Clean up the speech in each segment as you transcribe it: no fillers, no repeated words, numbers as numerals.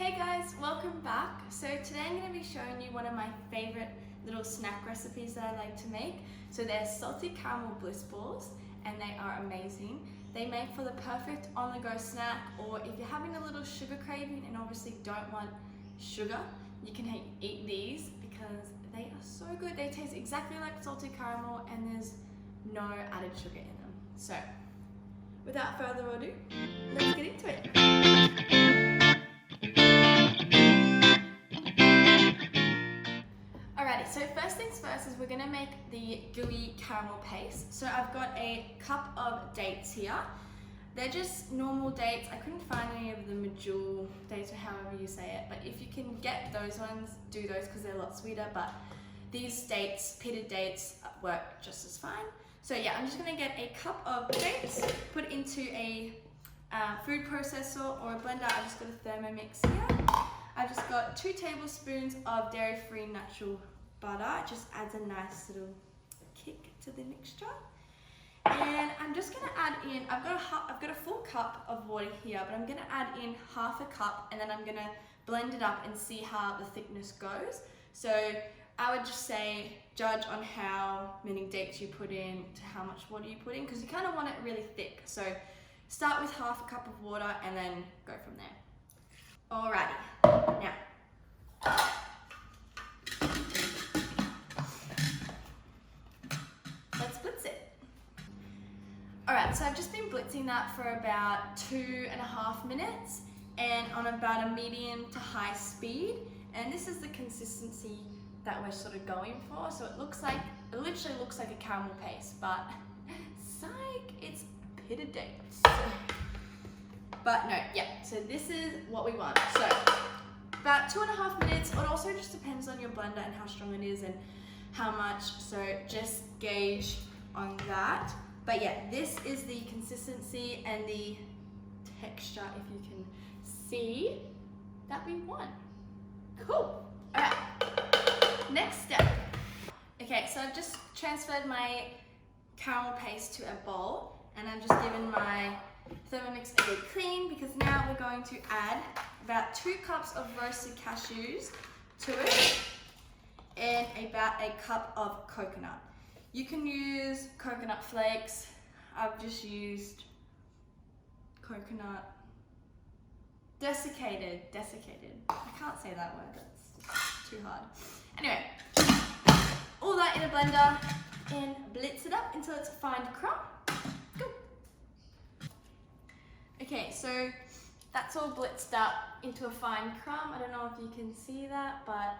Hey guys, welcome back. So today I'm going to be showing you one of my favorite little snack recipes that I like to make. So they're salty caramel bliss balls and they are amazing. They make for the perfect on-the-go snack, or if you're having a little sugar craving and obviously don't want sugar, you can eat these because they are so good. They taste exactly like salted caramel and there's no added sugar in them. So without further ado, let's get into it. Alrighty, so first things first is we're going to make the gooey caramel paste. So I've got a cup of dates here. They're just normal dates. I couldn't find any of the medjool dates or however you say it, but if you can get those ones, do those because they're a lot sweeter, but these dates, pitted dates, work just as fine. So yeah, I'm just going to get a cup of dates, put it into a food processor or a blender. I just got a Thermomix here. I've just got 2 tablespoons of dairy-free natural butter. It just adds a nice little kick to the mixture. And I'm just going to add in, I've got a full cup of water here, but I'm going to add in half a cup and then I'm going to blend it up and see how the thickness goes. So I would just say judge on how many dates you put in to how much water you put in, because you kind of want it really thick. So start with half a cup of water and then go from there. Alrighty, now let's blitz it. Alright, so I've just been blitzing that for about 2.5 minutes and on about a medium to high speed, and this is the consistency that we're sort of going for. So it literally looks like a caramel paste, but psych, it's pitted dates. But no, yeah, so this is what we want. So about 2.5 minutes. It also just depends on your blender and how strong it is and how much, so just gauge on that. But yeah, this is the consistency and the texture, if you can see, that we want. Cool. All right, next step. Okay, so I've just transferred my caramel paste to a bowl and I've just given my Thermomix a good clean, because now we're going to add about 2 cups of roasted cashews to it and about a cup of coconut. You can use coconut flakes. I've just used coconut desiccated. I can't say that word, that's too hard. Anyway, all that in a blender and blitz it up until it's a fine crumb. Go. Okay, so that's all blitzed up into a fine crumb. I don't know if you can see that, but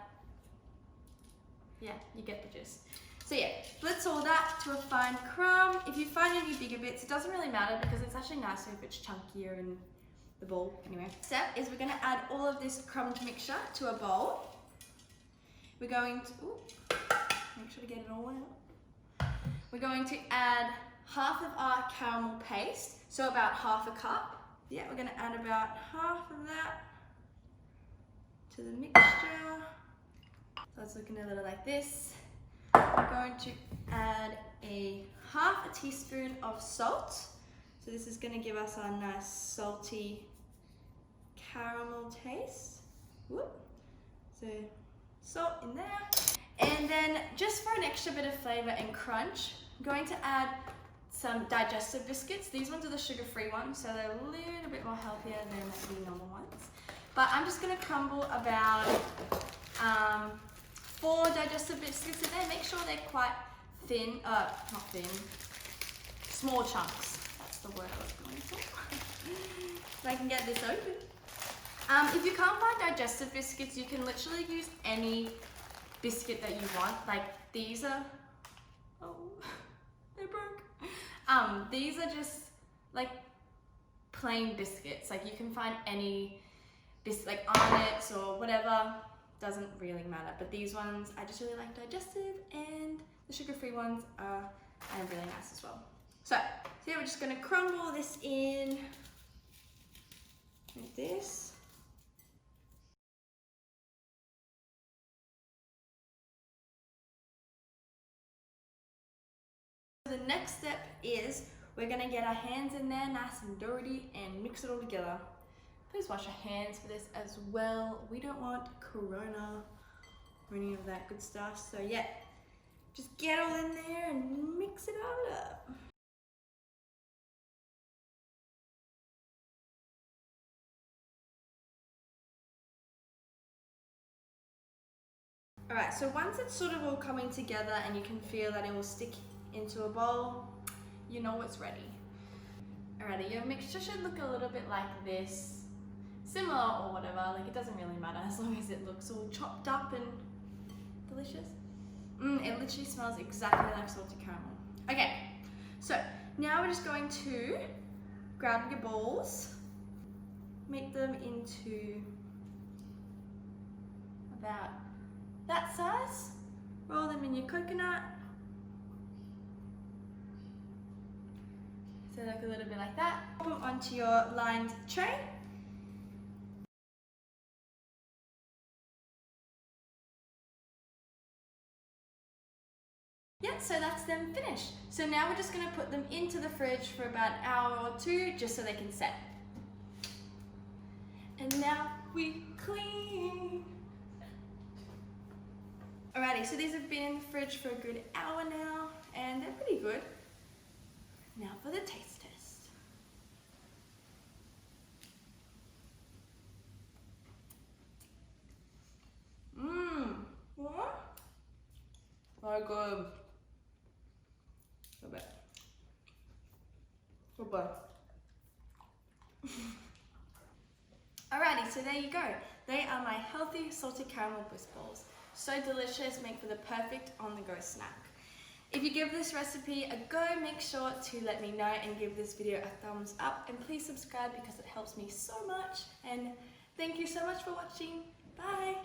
yeah, you get the gist. So yeah, blitz all that to a fine crumb. If you find any bigger bits, it doesn't really matter because it's actually nicer if it's chunkier in the bowl. Anyway, step is we're going to add all of this crumb mixture to a bowl. We're going to, make sure to get it all out. We're going to add half of our caramel paste, so about half a cup. Yeah, we're going to add about half of that to the mixture. So it's looking a little like this. We're going to add half a teaspoon of salt. So this is going to give us our nice salty caramel taste. Whoop. So salt in there. And then just for an extra bit of flavor and crunch, I'm going to add some Digestive biscuits. These ones are the sugar-free ones, so they're a little bit more healthier than the normal ones. But I'm just going to crumble about 4 Digestive biscuits in there. Make sure they're quite thin, not thin, small chunks. That's the word I was going for. So I can get this open. If you can't find Digestive biscuits, you can literally use any biscuit that you want. Like these are, oh, they broke. These are just like plain biscuits. Like you can find any biscuit, like Arnott's or whatever, doesn't really matter. But these ones, I just really like Digestive, and the sugar-free ones are really nice as well. So yeah, we're just gonna crumble this in like this. The next step is we're going to get our hands in there nice and dirty and mix it all together. Please wash your hands for this as well. We don't want corona or any of that good stuff. So yeah, just get all in there and mix it all up. Alright, so once it's sort of all coming together and you can feel that it will stick into a bowl, you know it's ready. Alrighty, your mixture should look a little bit like this. Similar or whatever, like it doesn't really matter as long as it looks all chopped up and delicious. It literally smells exactly like salted caramel. Okay, so now we're just going to grab your balls, make them into about that size, roll them in your coconut, so like a little bit like that. Pop them onto your lined tray. Yeah, so that's them finished. So now we're just gonna put them into the fridge for about an hour or two, just so they can set. And now we clean. Alrighty, so these have been in the fridge for a good hour now, and they're pretty good. Now for the taste test. What? So good. So bad. So bad. Alrighty, so there you go. They are my healthy salted caramel Bliss balls. So delicious, make for the perfect on-the-go snack. If you give this recipe a go, make sure to let me know and give this video a thumbs up, and please subscribe because it helps me so much. And thank you so much for watching. Bye!